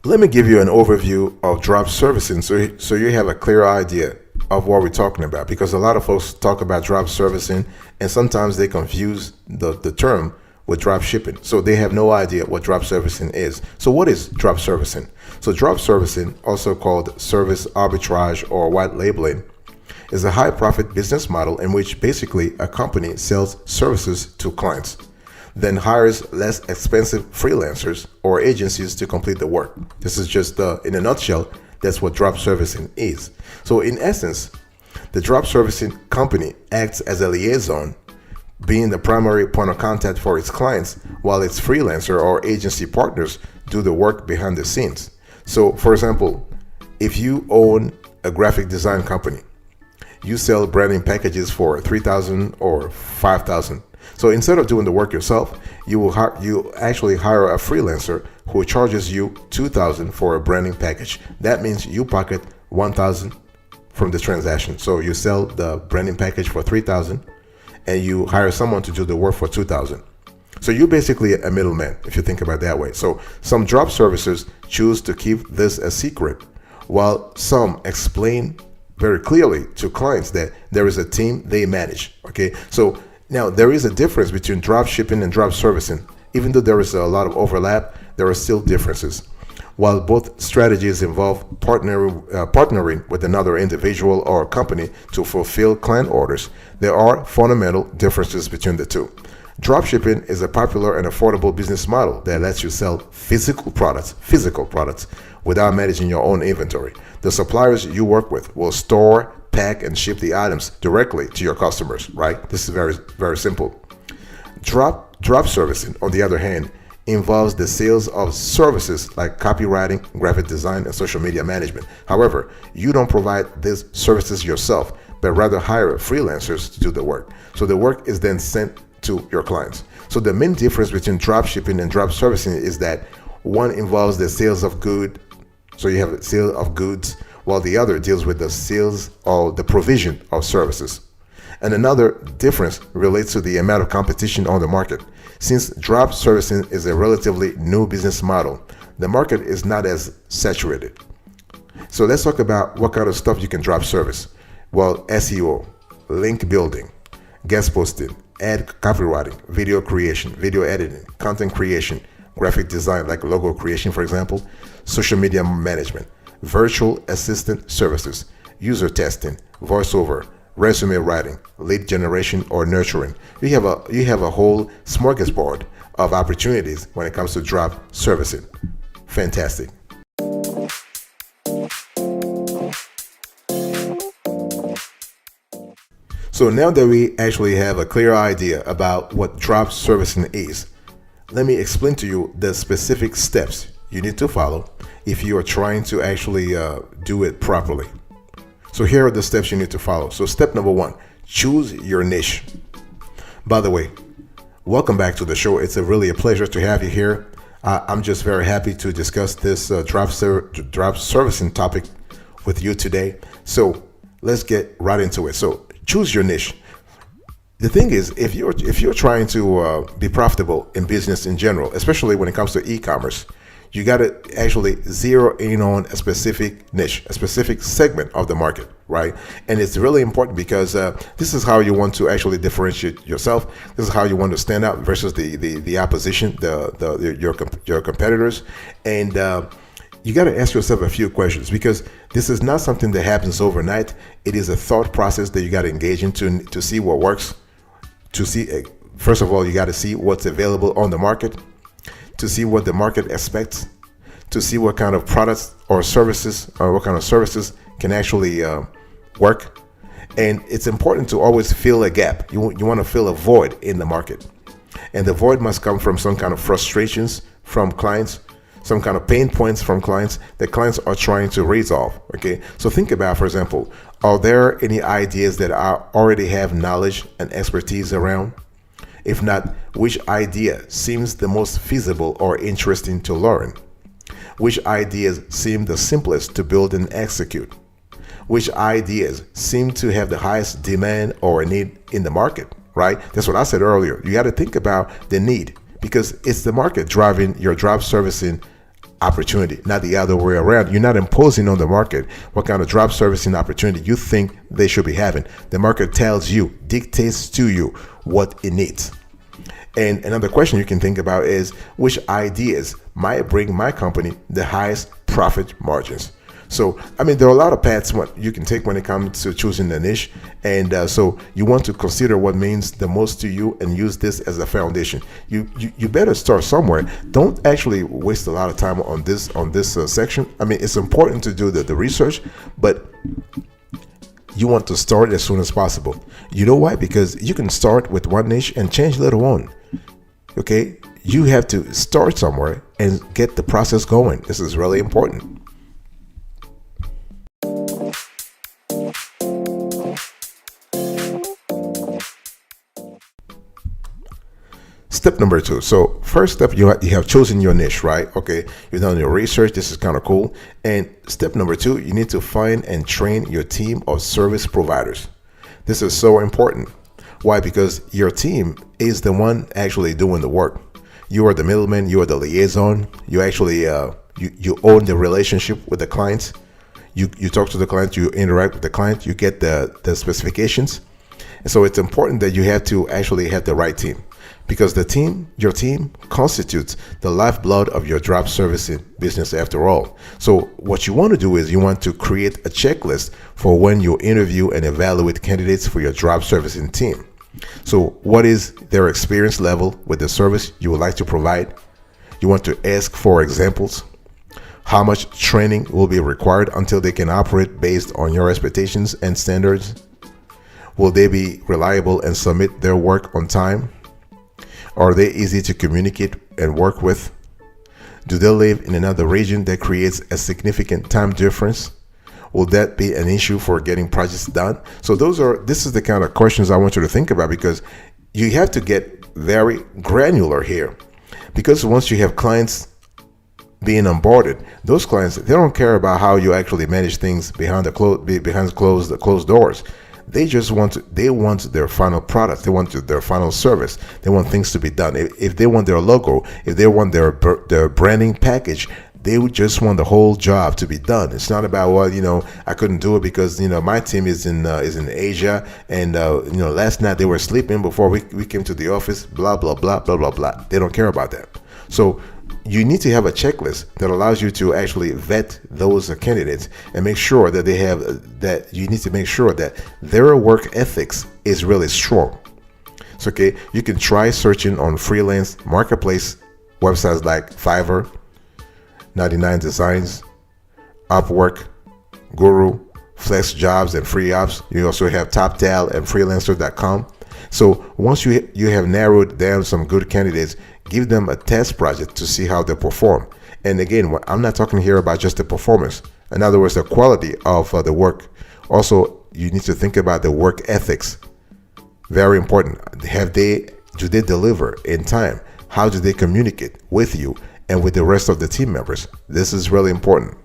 Let me give you an overview of drop servicing so you have a clear idea of what we're talking about, because a lot of folks talk about drop servicing and sometimes they confuse the term with drop shipping. So they have no idea what drop servicing is. So what is drop servicing? So drop servicing, also called service arbitrage or white labeling, is a high profit business model in which basically a company sells services to clients, then hires less expensive freelancers or agencies to complete the work. This is just, in a nutshell, that's what drop servicing is. So in essence, the drop servicing company acts as a liaison, being the primary point of contact for its clients, while its freelancer or agency partners do the work behind the scenes. So for example, if you own a graphic design company, you sell branding packages for $3,000 or $5,000. So instead of doing the work yourself, you actually hire a freelancer who charges you $2,000 for a branding package. That means you pocket $1,000 from the transaction. So you sell the branding package for $3,000 and you hire someone to do the work for $2,000. So you're basically a middleman if you think about it that way. So some drop servicers choose to keep this a secret, while some explain very clearly to clients that there is a team they manage. Okay, so now there is a difference between drop shipping and drop servicing. Even though there is a lot of overlap, there are still differences. While both strategies involve partnering with another individual or company to fulfill client orders, there are fundamental differences between the two. Drop shipping is a popular and affordable business model that lets you sell physical products without managing your own inventory. The suppliers you work with will store, pack, and ship the items directly to your customers, right? This is very, very simple. Drop servicing, on the other hand, involves the sales of services like copywriting, graphic design, and social media management. However, you don't provide these services yourself, but rather hire freelancers to do the work. So the work is then sent to your clients. So the main difference between drop shipping and drop servicing is that one involves the sales of goods, so you have a sale of goods, while the other deals with the sales or the provision of services. And another difference relates to the amount of competition on the market. Since drop servicing is a relatively new business model, the market is not as saturated. So let's talk about what kind of stuff you can drop service. Well, SEO, link building, guest posting, ad copywriting, video creation, video editing, content creation, graphic design like logo creation, for example, social media management, virtual assistant services, user testing, voiceover, resume writing, lead generation or nurturing. You have a whole smorgasbord of opportunities when it comes to drop servicing. Fantastic. So now that we actually have a clear idea about what drop servicing is, let me explain to you the specific steps you need to follow if you are trying to actually do it properly. So here are the steps you need to follow. So step number one, choose your niche. By the way, welcome back to the show. It's really a pleasure to have you here. I'm just very happy to discuss this drop servicing topic with you today. So let's get right into it. So choose your niche. The thing is, if you're trying to be profitable in business in general, especially when it comes to e-commerce, you got to actually zero in on a specific niche, a specific segment of the market, right? And it's really important because this is how you want to actually differentiate yourself. This is how you want to stand out versus the opposition, your competitors. And you got to ask yourself a few questions, because this is not something that happens overnight. It is a thought process that you got to engage into to see what works. To see, first of all, you got to see what's available on the market, to see what the market expects, to see what kind of products or services or what kind of services can actually work. And it's important to always fill a gap. You want to fill a void in the market. And the void must come from some kind of frustrations from clients, some kind of pain points from clients that clients are trying to resolve. Okay, so think about, for example, are there any ideas that I already have knowledge and expertise around? If not, which idea seems the most feasible or interesting to learn? Which ideas seem the simplest to build and execute? Which ideas seem to have the highest demand or need in the market, right? That's what I said earlier. You got to think about the need, because it's the market driving your drop servicing opportunity, not the other way around. You're not imposing on the market what kind of drop servicing opportunity you think they should be having. The market tells you, dictates to you what it needs. And another question you can think about is, which ideas might bring my company the highest profit margins? So, I mean, there are a lot of paths you can take when it comes to choosing the niche. And so you want to consider what means the most to you and use this as a foundation. You better start somewhere. Don't actually waste a lot of time on this section. I mean, it's important to do the research, but you want to start as soon as possible. You know why? Because you can start with one niche and change later on. Okay? You have to start somewhere and get the process going. This is really important. Step number 2. So first step, you have chosen your niche, right? Okay, you've done your research. This is kind of cool. And step number 2, you need to find and train your team of service providers. This is so important. Why? Because your team is the one actually doing the work. You are the middleman. You are the liaison. You actually you own the relationship with the clients. You talk to the client. You interact with the client. You get the specifications. And so it's important that you have to actually have the right team, because your team constitutes the lifeblood of your drop servicing business after all. So what you want to do is you want to create a checklist for when you interview and evaluate candidates for your drop servicing team. So what is their experience level with the service you would like to provide? You want to ask for examples. How much training will be required until they can operate based on your expectations and standards? Will they be reliable and submit their work on time? Are they easy to communicate and work with? Do they live in another region that creates a significant time difference? Will that be an issue for getting projects done? So this is the kind of questions I want you to think about, because you have to get very granular here. Because once you have clients being onboarded, those clients, they don't care about how you actually manage things behind the closed doors. They just want their final product. They want their final service. They want things to be done. If they want their logo, if they want their branding package, they would just want the whole job to be done. It's not about, well, I couldn't do it because my team is in Asia, and last night they were sleeping before we came to the office. Blah blah blah blah blah blah. They don't care about that. So you need to have a checklist that allows you to actually vet those candidates and make sure that they have that. You need to make sure that their work ethics is really strong. So, okay, you can try searching on freelance marketplace websites like Fiverr, 99 Designs, Upwork, Guru, Flex Jobs, and Free Ops. You also have TopTal and freelancer.com. So once you have narrowed down some good candidates, give them a test project to see how they perform. And again, I'm not talking here about just the performance. In other words, the quality of the work. Also, you need to think about the work ethics. Very important. Do they deliver in time? How do they communicate with you and with the rest of the team members? This is really important.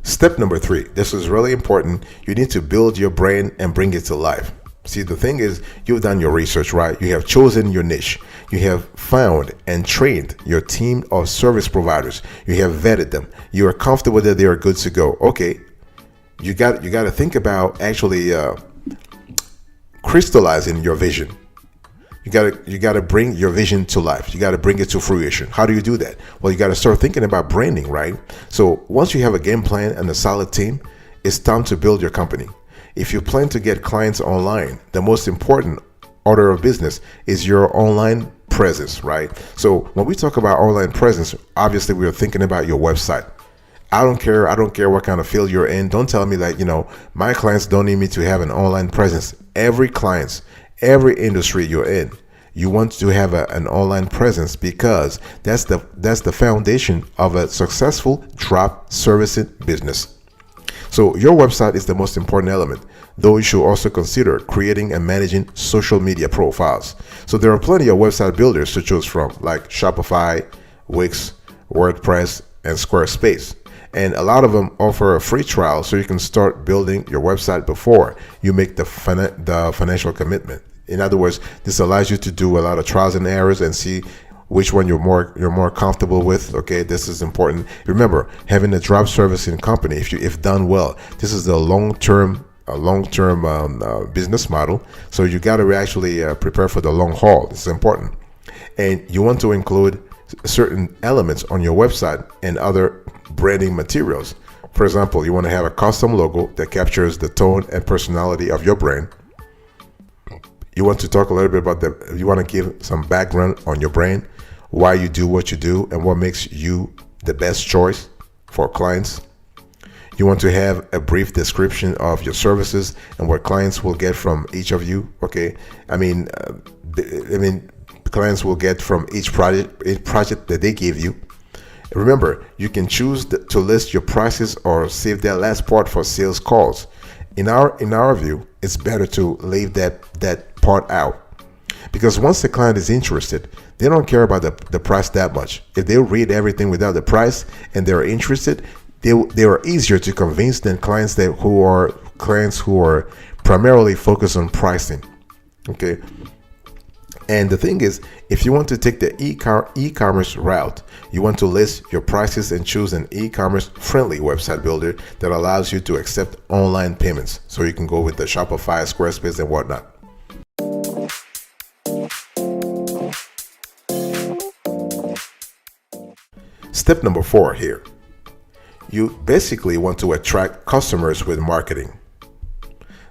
Step number 3, this is really important. You need to build your brand and bring it to life. See, the thing is, you've done your research, right? You have chosen your niche. You have found and trained your team of service providers. You have vetted them. You are comfortable that they are good to go. Okay, you got to think about actually crystallizing your vision. You got to bring your vision to life. You got to bring it to fruition. How do you do that? Well, you got to start thinking about branding, right? So once you have a game plan and a solid team, it's time to build your company. If you plan to get clients online, the most important order of business is your online presence, right? So when we talk about online presence, obviously we are thinking about your website. I don't care what kind of field you're in. Don't tell me that, my clients don't need me to have an online presence. Every industry you're in, you want to have an online presence, because that's the foundation of a successful drop servicing business. So your website is the most important element, though you should also consider creating and managing social media profiles. So there are plenty of website builders to choose from, like Shopify, Wix, WordPress, and Squarespace. And a lot of them offer a free trial, so you can start building your website before you make the financial commitment. In other words, this allows you to do a lot of trials and errors and see which one you're more comfortable with. Okay, this is important. Remember, having a drop servicing company, if done well, this is a long-term business model. So you got to actually prepare for the long haul. This is important, and you want to include certain elements on your website and other branding materials. For example, you want to have a custom logo that captures the tone and personality of your brand. You want to talk a little bit about you want to give some background on your brand, why you do what you do, and what makes you the best choice for clients. You want to have a brief description of your services and what clients will get from each of you. Okay, clients will get from each project that they give you. Remember, you can choose to list your prices or save that last part for sales calls. In our view, it's better to leave that part out, because once the client is interested, they don't care about the price that much. If they read everything without the price and they're interested, they are easier to convince than clients who are primarily focused on pricing. Okay. And the thing is, if you want to take the e-commerce route, you want to list your prices and choose an e-commerce friendly website builder that allows you to accept online payments. So you can go with the Shopify, Squarespace, and whatnot. Step number 4 here. You basically want to attract customers with marketing.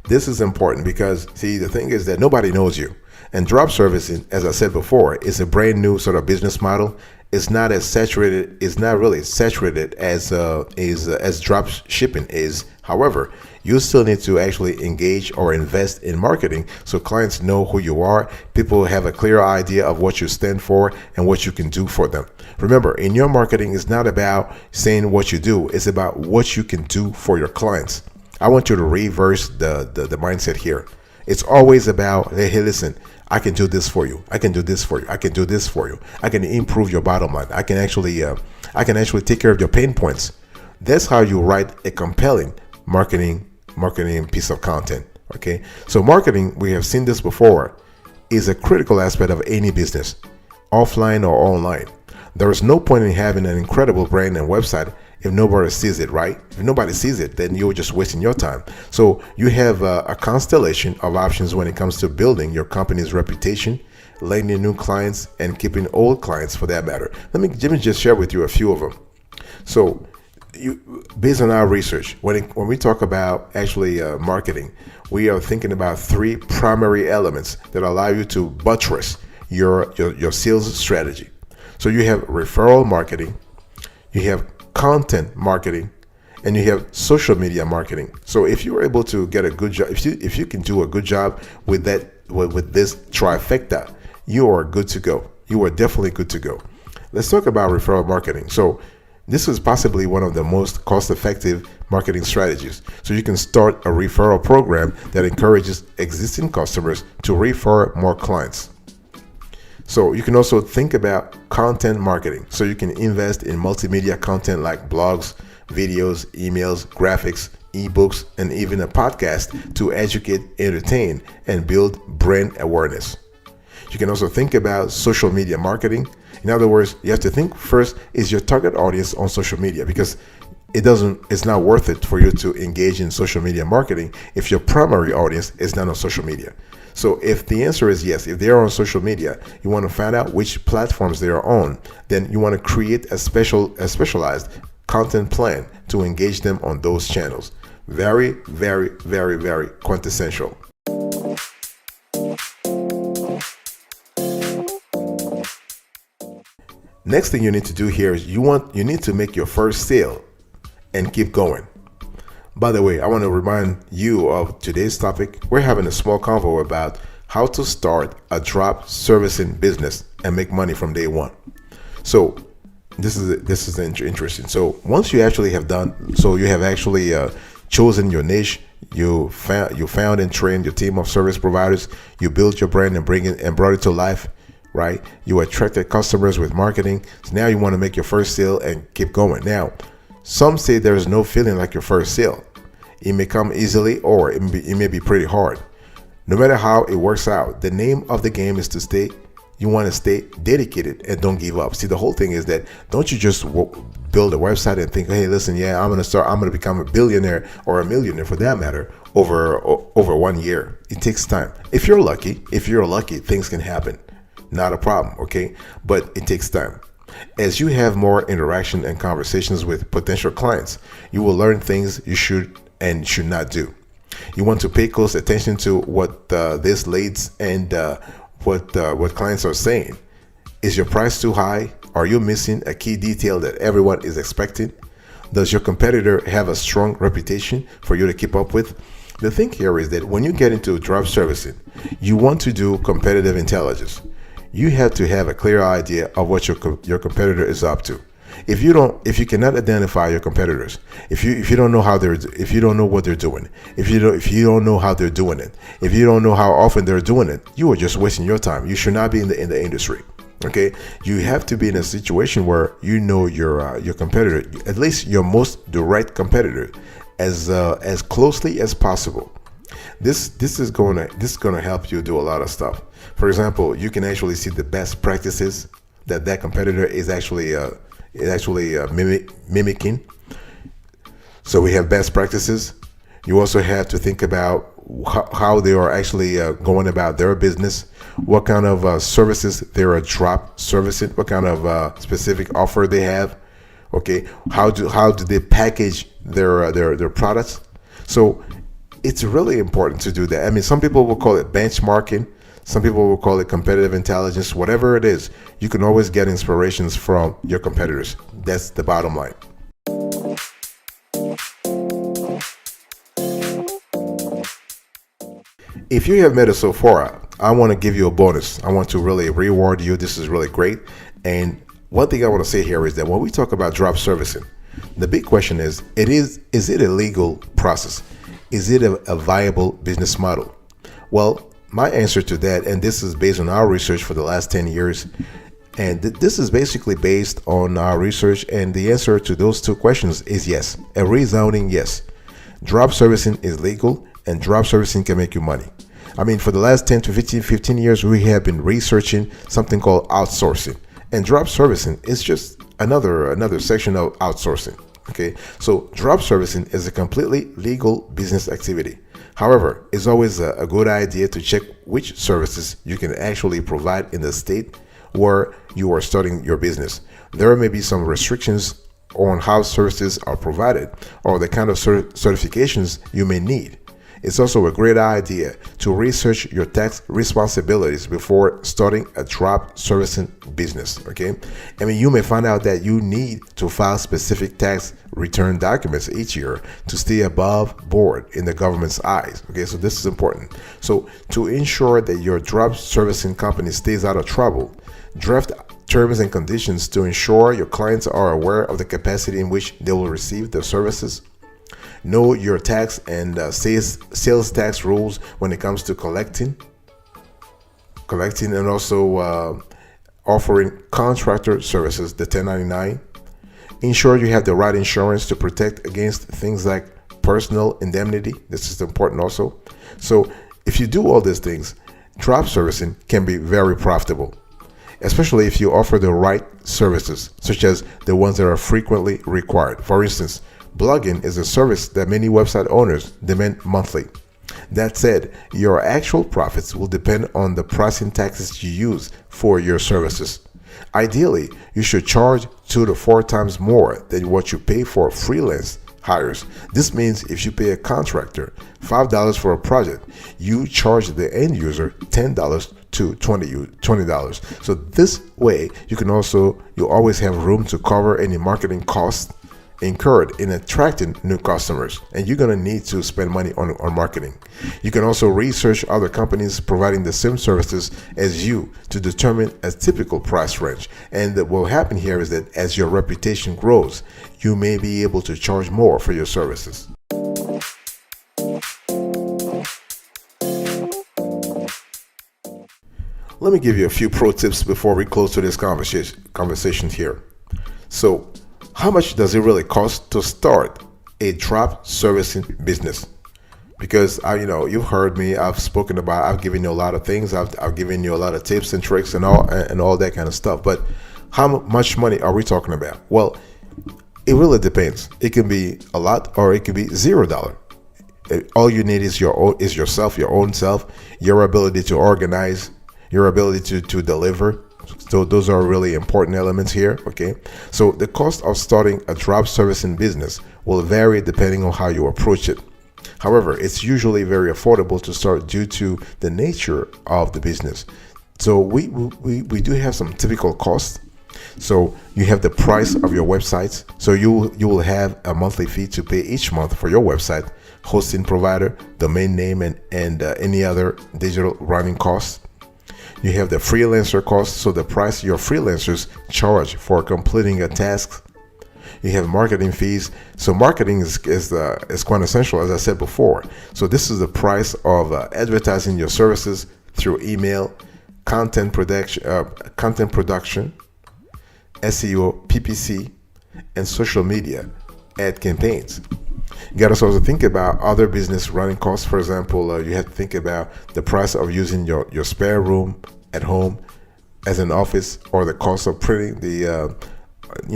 This is important because, see, the thing is that nobody knows you. And drop servicing, as I said before, is a brand new sort of business model. It's not as saturated. It's not really saturated as drop shipping is. However, you still need to actually engage or invest in marketing so clients know who you are. People have a clear idea of what you stand for and what you can do for them. Remember, in your marketing, it's not about saying what you do. It's about what you can do for your clients. I want you to reverse the mindset here. It's always about, hey, listen, I can do this for you. I can do this for you. I can do this for you. I can improve your bottom line. I can actually take care of your pain points. That's how you write a compelling marketing piece of content. Okay. So marketing, we have seen this before, is a critical aspect of any business, offline or online. There is no point in having an incredible brand and website if nobody sees it, right? If nobody sees it, then you're just wasting your time. So you have a constellation of options when it comes to building your company's reputation, landing new clients, and keeping old clients for that matter. Let me just share with you a few of them. So based on our research, when we talk about actually marketing, we are thinking about 3 primary elements that allow you to buttress your sales strategy. So you have referral marketing, you have content marketing, and you have social media marketing. So if you're able to get a good job, if you can do a good job with this trifecta, you are good to go. You are definitely good to go. Let's talk about referral marketing. So this is possibly one of the most cost-effective marketing strategies. So you can start a referral program that encourages existing customers to refer more clients. So you can also think about content marketing. So you can invest in multimedia content like blogs, videos, emails, graphics, ebooks, and even a podcast to educate, entertain, and build brand awareness. You can also think about social media marketing. In other words, you have to think first, is your target audience on social media? Because it's not worth it for you to engage in social media marketing if your primary audience is not on social media. So if the answer is yes, if they are on social media, you want to find out which platforms they are on, then you want to create a specialized content plan to engage them on those channels. Very, very, very, very quintessential. Next thing you need to do here is you need to make your first sale and keep going. By the way, I want to remind you of today's topic. We're having a small convo about how to start a drop servicing business and make money from day one. So this is interesting. So once you actually have chosen your niche, you found and trained your team of service providers, you built your brand and brought it to life, right? You attracted customers with marketing. So now you want to make your first sale and keep going. Now, some say there is no feeling like your first sale. It may come easily or it may be pretty hard. No matter how it works out, the name of the game is to stay. You want to stay dedicated and don't give up. See, the whole thing is that don't you just build a website and think, hey, listen, yeah, I'm going to become a billionaire or a millionaire for that matter over 1 year. It takes time. If you're lucky, things can happen. Not a problem, okay? But it takes time. As you have more interaction and conversations with potential clients, you will learn things you should and should not do. You want to pay close attention to what this leads and what clients are saying. Is your price too high? Are you missing a key detail that everyone is expecting? Does your competitor have a strong reputation for you to keep up with? The thing here is that when you get into drop servicing, you want to do competitive intelligence. You have to have a clear idea of what your competitor is up to. If you cannot identify your competitors, if you don't know if you don't know what they're doing, if you don't know how they're doing it, if you don't know how often they're doing it, you are just wasting your time. You should not be in the industry. Okay, you have to be in a situation where you know your competitor, at least your most direct competitor, as closely as possible. This is gonna help you do a lot of stuff. For example, you can actually see the best practices that competitor is actually mimicking. So we have best practices. You also have to think about how they are actually going about their business, what kind of services they're drop servicing, what kind of specific offer they have. Okay, how do they package their products? So it's really important to do that. I mean, some people will call it benchmarking. Some people will call it competitive intelligence. Whatever it is, you can always get inspirations from your competitors. That's the bottom line. If you have made it so far, I want to give you a bonus. I want to really reward you. This is really great. And one thing I want to say here is that when we talk about drop servicing, the big question is it a legal process? Is it a viable business model? Well, my answer to that, and this is based on our research for the last 10 years, and this is basically based on our research, and the answer to those two questions is yes. A resounding yes. Drop servicing is legal, and drop servicing can make you money. I mean, for the last 10 to 15 years, we have been researching something called outsourcing, and drop servicing is just another section of outsourcing. Okay, so drop servicing is a completely legal business activity. However, it's always a good idea to check which services you can actually provide in the state where you are starting your business. There may be some restrictions on how services are provided or the kind of certifications you may need. It's also a great idea to research your tax responsibilities before starting a drop servicing business. Okay, I mean, you may find out that you need to file specific tax return documents each year to stay above board in the government's eyes. Okay, so this is important. So to ensure that your drop servicing company stays out of trouble, draft terms and conditions to ensure your clients are aware of the capacity in which they will receive the services. Know your tax and sales tax rules when it comes to collecting and also offering contractor services, the 1099. Ensure you have the right insurance to protect against things like personal indemnity. This is important also. So if you do all these things, drop servicing can be very profitable, especially if you offer the right services, such as the ones that are frequently required. For instance, blogging is a service that many website owners demand monthly. That said, your actual profits will depend on the pricing taxes you use for your services. Ideally, you should charge 2 to 4 times more than what you pay for freelance hires. This means if you pay a contractor $5 for a project, you charge the end user $10 to $20. So this way, you always have room to cover any marketing costs incurred in attracting new customers, and you're going to need to spend money on marketing. You can also research other companies providing the same services as you to determine a typical price range. And what will happen here is that as your reputation grows, you may be able to charge more for your services. Let me give you a few pro tips before we close to this conversation here. So, how much does it really cost to start a drop servicing business? because you've heard me. I've spoken about. I've given you a lot of things. I've given you a lot of tips and tricks and all that kind of stuff. But how much money are we talking about? Well, it really depends. It can be a lot, or it can be $0. All you need is yourself, your own self, your ability to organize, your ability to deliver. So those are really important elements here. Okay, so the cost of starting a drop servicing business will vary depending on how you approach it. However, it's usually very affordable to start due to the nature of the business. So we do have some typical costs. So you have the price of your website. So you will have a monthly fee to pay each month for your website, hosting provider, domain name, and any other digital running costs. You have the freelancer cost, so the price your freelancers charge for completing a task. You have marketing fees. So marketing is quite essential, as I said before. So this is the price of advertising your services through email, content production, SEO, PPC, and social media ad campaigns. You got to also think about other business running costs. For example, you have to think about the price of using your spare room at home as an office, or the cost of printing the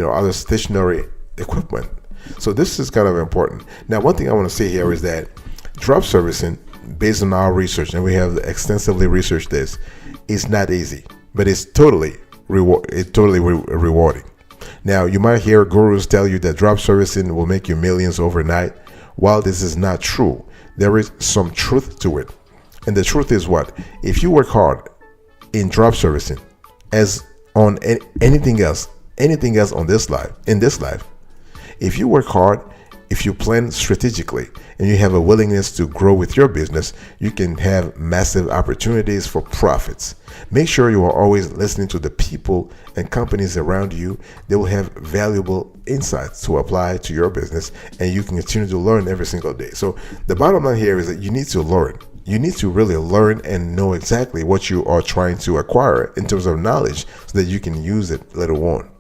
other stationary equipment. So this is kind of important. Now, one thing I want to say here is that drop servicing, based on our research, and we have extensively researched this, is not easy, but it's totally rewarding. Now, you might hear gurus tell you that drop servicing will make you millions overnight. While this is not true, there is some truth to it. And the truth is what? If you work hard in drop servicing, as on anything else in this life, if you work hard, if you plan strategically, and you have a willingness to grow with your business, you can have massive opportunities for profits. Make sure you are always listening to the people and companies around you. They will have valuable insights to apply to your business, and you can continue to learn every single day. So the bottom line here is that you need to learn. You need to really learn and know exactly what you are trying to acquire in terms of knowledge, so that you can use it later on.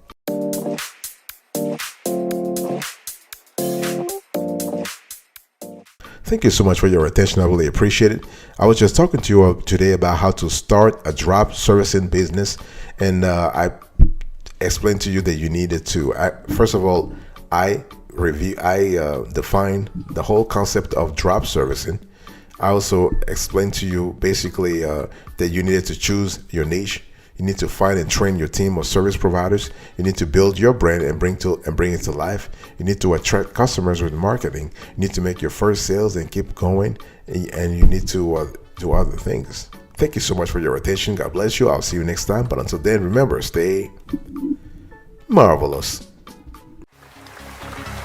Thank you so much for your attention. I really appreciate it. I was just talking to you today about how to start a drop servicing business, and I explained to you that you needed to. First of all, I defined the whole concept of drop servicing. I also explained to you basically that you needed to choose your niche. You need to find and train your team of service providers. You need to build your brand and bring it to life. You need to attract customers with marketing. You need to make your first sales and keep going. And you need to do other things. Thank you so much for your attention. God bless you. I'll see you next time. But until then, remember, stay marvelous.